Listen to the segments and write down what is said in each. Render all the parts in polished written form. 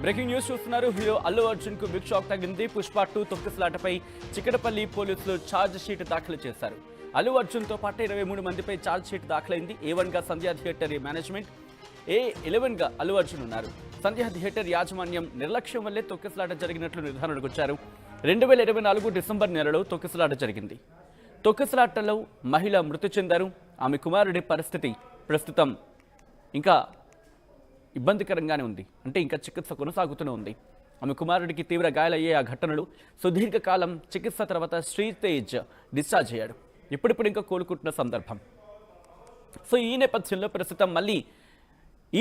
Breaking news చూస్తున్నారు. Hero Allu Arjun కు big shock తగ్గింది. పుష్ప 2 తొక్కిసలాటపై చిక్కడపల్లి పోలీసులు ఛార్జ్ షీట్ దాఖలు చేశారు. అల్లు అర్జున్ తో పాటు 23 మందిపై ఛార్జ్ షీట్ దాఖలైంది. A1 గా సంధ్యా థియేటర్ మేనేజ్మెంట్, A11 గా అల్లు అర్జున్ ఉన్నారు. సంధ్యా థియేటర్ యాజమాన్యం నిర్లక్ష్యం వల్లే తొక్కిసలాట జరిగినట్లు నిర్ధారణకు వచ్చారు. 2024 డిసెంబర్ నెలలో తొక్కిసలాట జరిగింది. తొక్కిసలాటలో మహిళ మృతి చెందారు. ఆమె కుమారుడి పరిస్థితి ప్రస్తుతం ఇంకా ఇబ్బందికరంగానే ఉంది. అంటే ఇంకా చికిత్స కొనసాగుతూనే ఉంది. ఆమె కుమారుడికి తీవ్ర గాయాలయ్యే ఆ ఘటనలు సుదీర్ఘకాలం చికిత్స తర్వాత శ్రీతేజ్ డిశ్చార్జ్ అయ్యాడు. ఇప్పుడిప్పుడు ఇంకా కోలుకుంటున్న సందర్భం. సో ఈ నేపథ్యంలో ప్రస్తుతం మళ్ళీ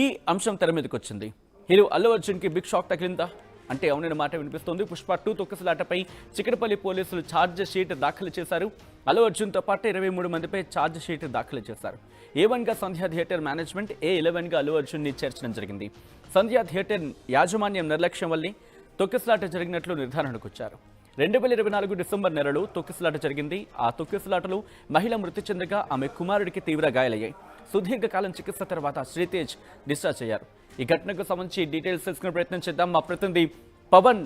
ఈ అంశం తెర మీదకి వచ్చింది. హీరో అల్లు అర్జున్కి బిగ్ షాక్ తగిలిందా అంటే అవునన్న మాట వినిపిస్తోంది. పుష్ప 2 తొక్కిసలాటపై చిక్కడపల్లి పోలీసులు ఛార్జ్ షీట్ దాఖలు చేశారు. అల్లు అర్జున్తో పాటు 23 మందిపై ఛార్జ్ షీట్ దాఖలు చేశారు. A1 గా సంధ్యా థియేటర్ మేనేజ్మెంట్, A11 గా అల్లు అర్జున్ని చేర్చడం జరిగింది. సంధ్యా థియేటర్ యాజమాన్యం నిర్లక్ష్యం వల్లే తొక్కిసలాట జరిగినట్లు నిర్ధారణకు వచ్చారు. 2024 డిసెంబర్ నెలలో తొక్కిసలాట జరిగింది. ఆ తొక్కిసలాటలో మహిళ మృతి చెందగా ఆమె కుమారుడికి తీవ్ర గాయాలయ్యాయి. సుదీర్ఘకాలం చికిత్స తర్వాత శ్రీతేజ్ డిశ్చార్జ్ అయ్యారు. ఈ ఘటనకు సంబంధించి డీటెయిల్స్ తెలుసుకునే ప్రయత్నం చేద్దాం. మా ప్రతినిధి పవన్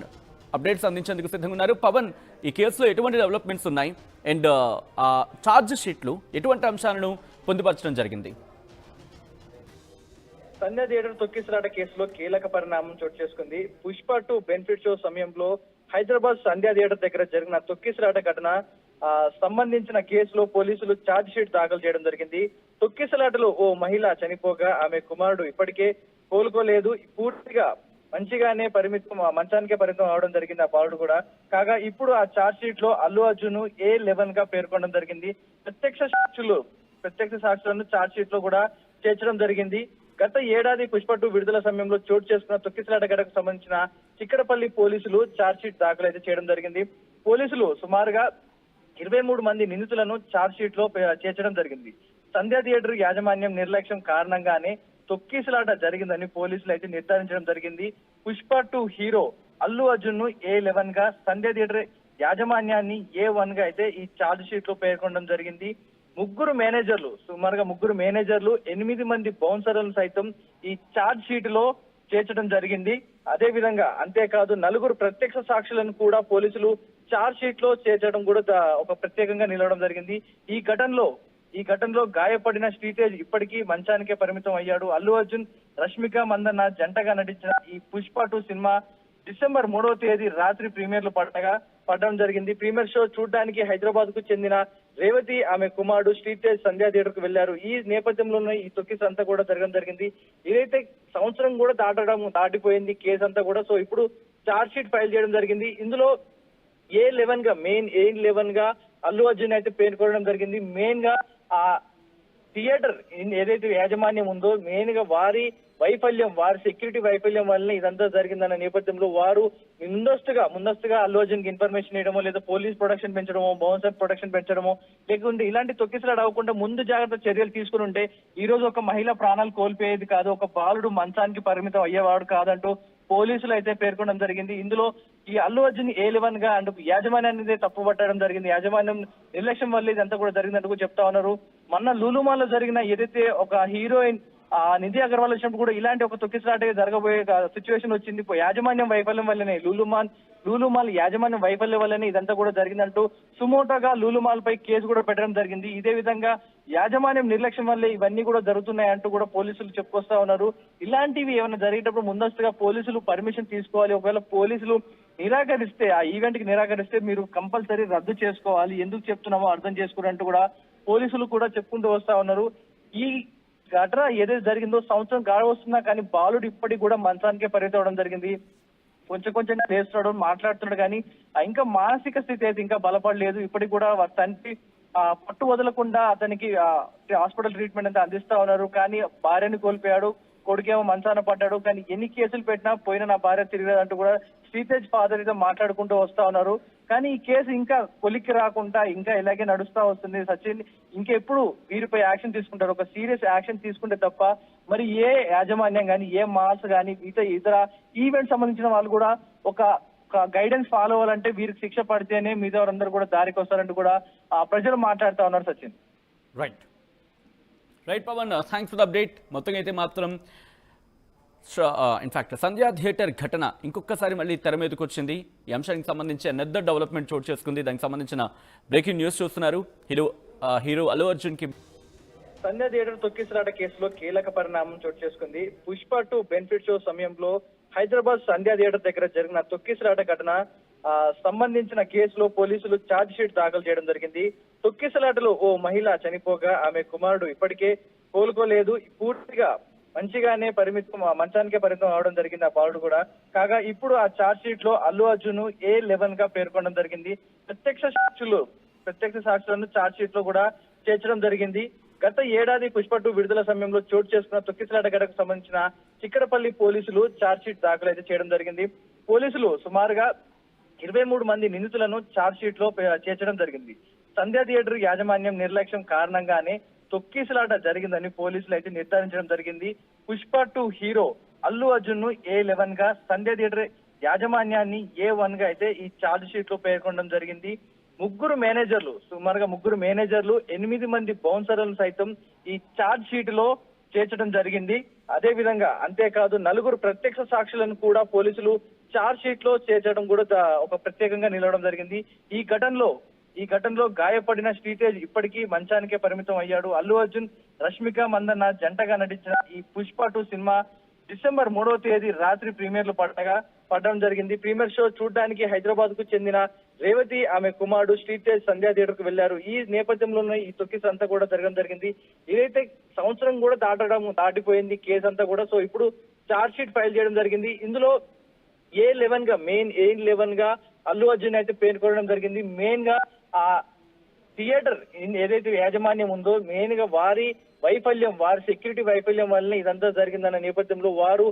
అప్డేట్స్ అందించేందుకు సిద్ధంగా ఉన్నారు. పవన్, ఈ కేసులో ఎటువంటి డెవలప్మెంట్స్ ఉన్నాయి అండ్ ఆ ఛార్జ్ షీట్లు ఎటువంటి అంశాలను పొందుపరచడం జరిగింది? సంధ్యా థియేటర్ తొక్కిసలాట కేసులో కీలక పరిణామం చోటు చేసుకుంది. పుష్ప 2 బెనిఫిట్ షో సమయంలో హైదరాబాద్ సంధ్యా థియేటర్ దగ్గర జరిగిన తొక్కిసలాట ఘటన సంబంధించిన కేసులో పోలీసులు ఛార్జ్ షీట్ దాఖలు చేయడం జరిగింది. తొక్కిసలాటలో ఓ మహిళ చనిపోగా ఆమె కుమారుడు ఇప్పటికే కోలుకోలేదు. పూర్తిగా మంచిగానే మంచానికే పరిమితం అవడం జరిగింది ఆ బాలుడు కూడా. కాగా ఇప్పుడు ఆ ఛార్జ్ షీట్ లో అల్లు అర్జున్ A11 గా పేర్కొనడం జరిగింది. ప్రత్యక్ష సాక్షులను ఛార్జ్ షీట్ లో కూడా చేర్చడం జరిగింది. గత ఏడాది పుష్ప 2 విడుదల సమయంలో చోటు చేసుకున్న తొక్కిసలాట ఘటనకు సంబంధించిన చిక్కడపల్లి పోలీసులు ఛార్జ్ షీట్ దాఖలు అయితే చేయడం జరిగింది. పోలీసులు సుమారుగా 23 మంది నిందితులను ఛార్జ్ షీట్ లో చేర్చడం జరిగింది. సంధ్యా థియేటర్ యాజమాన్యం నిర్లక్ష్యం కారణంగానే తొక్కిసలాట జరిగిందని పోలీసులు అయితే నిర్ధారించడం జరిగింది. పుష్ప 2 హీరో అల్లు అర్జున్ ను A11 గా, సంధ్యా థియేటర్ యాజమాన్యాన్ని A1 గా అయితే ఈ ఛార్జ్ షీట్ లో పేర్కొనడం జరిగింది. సుమారుగా ముగ్గురు మేనేజర్లు 8 మంది బౌన్సర్లను సైతం ఈ ఛార్జ్ షీట్ లో చేర్చడం జరిగింది. అదే విధంగా అంతేకాదు 4 ప్రత్యక్ష సాక్షులను కూడా పోలీసులు ఛార్జ్ షీట్ లో చేర్చడం కూడా ఒక ప్రత్యేకంగా నిలవడం జరిగింది. ఈ ఘటనలో గాయపడిన శ్రీతేజ్ ఇప్పటికీ మంచానికే పరిమితం అయ్యాడు. అల్లు అర్జున్, రష్మిక మందన్న జంటగా నటించిన ఈ పుష్ప 2 సినిమా డిసెంబర్ 3వ తేదీ రాత్రి ప్రీమియర్లు పడడం జరిగింది. ప్రీమియర్ షో చూడడానికి హైదరాబాద్ కు చెందిన రేవతి, ఆమె కుమారుడు శ్రీతేజ్ సంధ్యా థియేటర్ కు వెళ్లారు. ఈ నేపథ్యంలోనే ఈ తొక్కిస అంతా కూడా జరగడం జరిగింది. ఇదైతే సంవత్సరం కూడా దాటిపోయింది కేసు అంతా కూడా. సో ఇప్పుడు ఛార్జ్ షీట్ ఫైల్ చేయడం జరిగింది. ఇందులో A11 గా అల్లు అర్జున్ అయితే పేర్కొనడం జరిగింది. మెయిన్ గా ఆ థియేటర్ ఏదైతే యాజమాన్యం ఉందో మెయిన్ గా వారి సెక్యూరిటీ వైఫల్యం వల్లనే ఇదంతా జరిగిందన్న నేపథ్యంలో వారు ముందస్తుగా అల్లు అర్జున్ కి ఇన్ఫర్మేషన్ ఇవ్వడమో, లేదా పోలీస్ ప్రొడక్షన్ పెంచడమో, బౌన్సర్ ప్రొడక్షన్ పెంచడమో, లేకుంటే ఇలాంటి తొక్కిసలాట అవ్వకుండా ముందు జాగ్రత్త చర్యలు తీసుకుని ఉంటే ఈ రోజు ఒక మహిళ ప్రాణాలు కోల్పోయేది కాదు, ఒక బాలుడు మంచానికి పరిమితం అయ్యేవాడు కాదంటూ పోలీసులు అయితే పేర్కొనడం జరిగింది. ఇందులో ఈ అల్లు అర్జున్ A11 గా అంటూ యాజమాన్యాన్ని తప్పుపట్టడం జరిగింది. యాజమాన్యం నిర్లక్ష్యం వల్ల ఇదంతా కూడా జరిగిందంటూ చెప్తా ఉన్నారు. మొన్న లూలుమాల్లో జరిగిన ఏదైతే ఒక హీరోయిన్ నిధి అగర్వాల్ వచ్చినప్పుడు కూడా ఇలాంటి ఒక తొక్కిసలాట జరగబోయే సిచ్యువేషన్ వచ్చింది. యాజమాన్యం వైఫల్యం వల్లనే లూలుమాల్ యాజమాన్యం వైఫల్యం వల్లనే ఇదంతా కూడా జరిగిందంటూ సుమోటోగా లూలుమాల్ పై కేసు కూడా పెట్టడం జరిగింది. ఇదే విధంగా యాజమాన్యం నిర్లక్ష్యం వల్లే ఇవన్నీ కూడా జరుగుతున్నాయంటూ కూడా పోలీసులు చెప్పుకొస్తా ఉన్నారు. ఇలాంటివి ఏమైనా జరిగేటప్పుడు ముందస్తుగా పోలీసులు పర్మిషన్ తీసుకోవాలి. ఒకవేళ పోలీసులు ఆ ఈవెంట్ కి నిరాకరిస్తే మీరు కంపల్సరీ రద్దు చేసుకోవాలి, ఎందుకు చెప్తున్నామో అర్థం చేసుకోరంటూ కూడా పోలీసులు కూడా చెప్పుకుంటూ వస్తా ఉన్నారు. ఈ ఘటన ఏదైతే జరిగిందో సంవత్సరం వస్తున్నా కానీ బాలుడు ఇప్పటికి కూడా మంచానికే పరిమితం అవడం జరిగింది. కొంచెం లేస్తున్నాడు, మాట్లాడుతున్నాడు, కానీ ఇంకా మానసిక స్థితి అయితే ఇంకా బలపడలేదు. ఇప్పటికి కూడా తండ్రి పట్టు వదలకుండా అతనికి హాస్పిటల్ ట్రీట్మెంట్ అంతా అందిస్తా ఉన్నారు. కానీ భార్యని కోల్పోయాడు, కొడుకేమో మంచాన పడ్డాడు. కానీ ఎన్ని కేసులు పెట్టినా పోయిన నా భార్య తిరిగేదంటూ కూడా శ్రీతేజ్ ఫాదర్ అయితే మాట్లాడుకుంటూ వస్తా ఉన్నారు. కానీ ఈ కేసు ఇంకా కొలిక్కి రాకుండా ఇంకా ఇలాగే నడుస్తా వస్తుంది. సచిన్ ఇంకెప్పుడు వీరిపై యాక్షన్ తీసుకుంటారు? ఒక సీరియస్ యాక్షన్ తీసుకుంటే తప్ప మరి ఏ యాజమాన్యం కానీ, ఏ మాల్స్ కానీ, ఇతర ఈవెంట్ సంబంధించిన వాళ్ళు కూడా ఒక గైడెన్స్ ఫాలో అవ్వాలంటే వీరికి శిక్ష పడితేనే మిగతా వారందరూ కూడా దారికి వస్తారంటూ కూడా ప్రజలు మాట్లాడుతూ ఉన్నారు. Sachin. Right Pavan, thanks for the update. మొత్తంగా అయితే మాత్రం ఇన్ఫాక్ట్ సంధ్యా థియేటర్ ఘటన ఇంకొకసారి మళ్ళీ తెర మీదకి వచ్చింది. ఈ అంశానికి సంబంధించి అనదర్ డెవలప్మెంట్ చోటు చేసుకుంది. దానికి సంబంధించిన బ్రేకింగ్ న్యూస్ చూస్తున్నారు. హీరో అల్లు అర్జున్ కి సంధ్యా థియేటర్ తొక్కిసలాట కేసులో కీలక పరిణామం చోటు చేసుకుంది. పుష్ప 2 బెనిఫిట్ షో సమయంలో హైదరాబాద్ సంధ్యా థియేటర్ దగ్గర జరిగిన తొక్కిసలాట ఘటన సంబంధించిన కేసులో పోలీసులు ఛార్జ్ షీట్ దాఖలు చేయడం జరిగింది. తొక్కిసలాటలో ఓ మహిళ చనిపోగా ఆమె కుమారుడు ఇప్పటికే కోలుకోలేదు. పూర్తిగా మంచిగానే మంచానికే పరిమితం అవడం జరిగింది ఆ బాలుడు కూడా. కాగా ఇప్పుడు ఆ ఛార్జ్ షీట్ లో అల్లు అర్జున్ A11 గా పేర్కొనడం జరిగింది. ప్రత్యక్ష సాక్షులను ఛార్జ్ షీట్ లో కూడా చేర్చడం జరిగింది. గత ఏడాది పుష్ప 2 విడుదల సమయంలో చోటు చేసుకున్న తొక్కిసలాట ఘటనకు సంబంధించిన చిక్కడపల్లి పోలీసులు ఛార్జ్ షీట్ దాఖలు అయితే చేయడం జరిగింది. పోలీసులు సుమారుగా 23 మంది నిందితులను ఛార్జ్ షీట్ లో చేర్చడం జరిగింది. సంధ్యా థియేటర్ యాజమాన్యం నిర్లక్ష్యం కారణంగానే తొక్కిసలాట జరిగిందని పోలీసులు అయితే నిర్ధారించడం జరిగింది. పుష్ప 2 హీరో అల్లు అర్జున్ ను A11 గా, సంధ్యా థియేటర్ యాజమాన్యాన్ని A1 గా అయితే ఈ ఛార్జ్ షీట్ లో పేర్కొనడం జరిగింది. సుమారుగా ముగ్గురు మేనేజర్లు 8 మంది బౌన్సర్లను సైతం ఈ ఛార్జ్ షీట్ లో చేర్చడం జరిగింది. అదే విధంగా అంతేకాదు 4 ప్రత్యక్ష సాక్షులను కూడా పోలీసులు ఛార్జ్ షీట్ లో చేర్చడం కూడా ఒక ప్రత్యేకంగా నిలవడం జరిగింది. ఈ ఘటనలో గాయపడిన శ్రీతేజ్ ఇప్పటికీ మంచానికే పరిమితం అయ్యాడు. అల్లు అర్జున్, రష్మిక మందన్న జంటగా నటించిన ఈ పుష్ప 2 సినిమా డిసెంబర్ 3వ తేదీ రాత్రి ప్రీమియర్లు పడడం జరిగింది. ప్రీమియర్ షో చూడడానికి హైదరాబాద్ కు చెందిన రేవతి, ఆమె కుమారుడు శ్రీతేజ్ సంధ్యా థియేటర్ కు వెళ్లారు. ఈ నేపథ్యంలోనే ఈ తొక్కిస అంతా కూడా జరగడం జరిగింది. ఇదైతే సంవత్సరం కూడా దాటిపోయింది కేసు అంతా కూడా. సో ఇప్పుడు ఛార్జ్ షీట్ ఫైల్ చేయడం జరిగింది. ఇందులో A11 గా అల్లు అర్జున్ అయితే పేర్కొనడం జరిగింది. మెయిన్ గా ఆ థియేటర్ ఏదైతే యాజమాన్యం ఉందో మెయిన్ గా వారి సెక్యూరిటీ వైఫల్యం వల్లనే ఇదంతా జరిగిందన్న నేపథ్యంలో వారు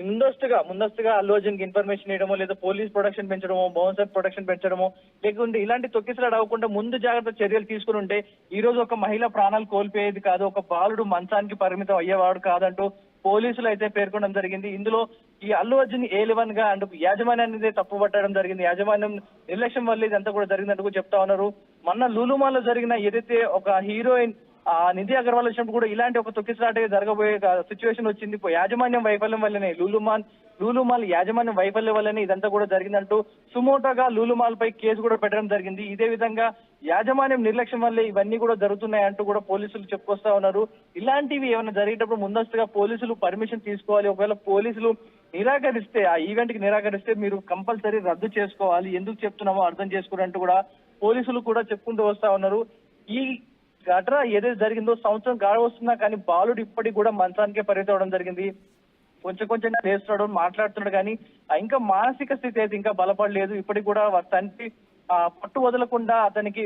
ముందస్తుగా అల్లు అర్జున్ కి ఇన్ఫర్మేషన్ ఇవ్వడమో, లేదా పోలీస్ ప్రొడక్షన్ పెంచడమో, బౌన్సర్ ప్రొడక్షన్ పెంచడమో, లేకుంటే ఇలాంటి తొక్కిసలాట అవ్వకుండా ముందు జాగ్రత్త చర్యలు తీసుకుని ఉంటే ఈ రోజు ఒక మహిళ ప్రాణాలు కోల్పోయేది కాదు, ఒక బాలుడు మంచానికి పరిమితం అయ్యేవాడు కాదంటూ పోలీసులు అయితే పేర్కొనడం జరిగింది. ఇందులో ఈ అల్లు అర్జున్ A11 గా అంటూ యాజమాన్యాన్ని తప్పు పట్టడం జరిగింది. యాజమాన్యం నిర్లక్ష్యం వల్ల ఇదంతా కూడా జరిగిందంటూ చెప్తా ఉన్నారు. మొన్న లూలుమాల్ లో జరిగిన ఏదైతే ఒక హీరోయిన్ నిధి అగర్వాల్ వచ్చినప్పుడు కూడా ఇలాంటి ఒక తొక్కిసలాట జరగబోయే సిచ్యువేషన్ వచ్చింది. యాజమాన్యం వైఫల్యం వల్లనే లూలుమాల్ యాజమాన్యం వైఫల్యం వల్లనే ఇదంతా కూడా జరిగిందంటూ సుమోటోగా లూలుమాల్ పై కేసు కూడా పెట్టడం జరిగింది. ఇదే విధంగా యాజమాన్యం నిర్లక్ష్యం వల్లే ఇవన్నీ కూడా జరుగుతున్నాయి అంటూ కూడా పోలీసులు చెప్పుకొస్తా ఉన్నారు. ఇలాంటివి ఏమైనా జరిగేటప్పుడు ముందస్తుగా పోలీసులు పర్మిషన్ తీసుకోవాలి. ఒకవేళ పోలీసులు ఆ ఈవెంట్ కి నిరాకరిస్తే మీరు కంపల్సరీ రద్దు చేసుకోవాలి. ఎందుకు చెప్తున్నామో అర్థం చేసుకోరంటూ కూడా పోలీసులు కూడా చెప్పుకుంటూ వస్తా ఉన్నారు. ఈ ఘటన ఏదైతే జరిగిందో సంవత్సరం వస్తున్నా కానీ బాలుడు ఇప్పటికి కూడా మంచానికే పరిమితం అవడం జరిగింది. కొంచెంగా లేస్తున్నాడు, మాట్లాడుతున్నాడు, కానీ ఇంకా మానసిక స్థితి అయితే ఇంకా బలపడలేదు. ఇప్పటికి కూడా తండ్రి పట్టు వదలకుండా అతనికి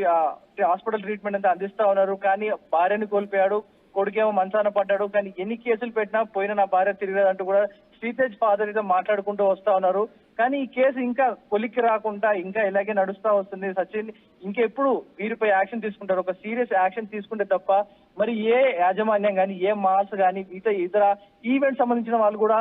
హాస్పిటల్ ట్రీట్మెంట్ అంతా అందిస్తా ఉన్నారు. కానీ భార్యని కోల్పోయాడు, కొడుకేమో మంచాన పడ్డాడు. కానీ ఎన్ని కేసులు పెట్టినా పోయిన నా భార్య తిరగలేదంటూ కూడా శ్రీతేజ్ ఫాదర్ అయితే మాట్లాడుకుంటూ వస్తా ఉన్నారు. కానీ ఈ కేసు ఇంకా కొలిక్కి రాకుండా ఇంకా ఇలాగే నడుస్తా వస్తుంది. సచిన్ ఇంకెప్పుడు వీరిపై యాక్షన్ తీసుకుంటారు? ఒక సీరియస్ యాక్షన్ తీసుకుంటే తప్ప మరి ఏ యాజమాన్యం కానీ, ఏ మాల్స్ కానీ, ఇతర ఈవెంట్ సంబంధించిన వాళ్ళు కూడా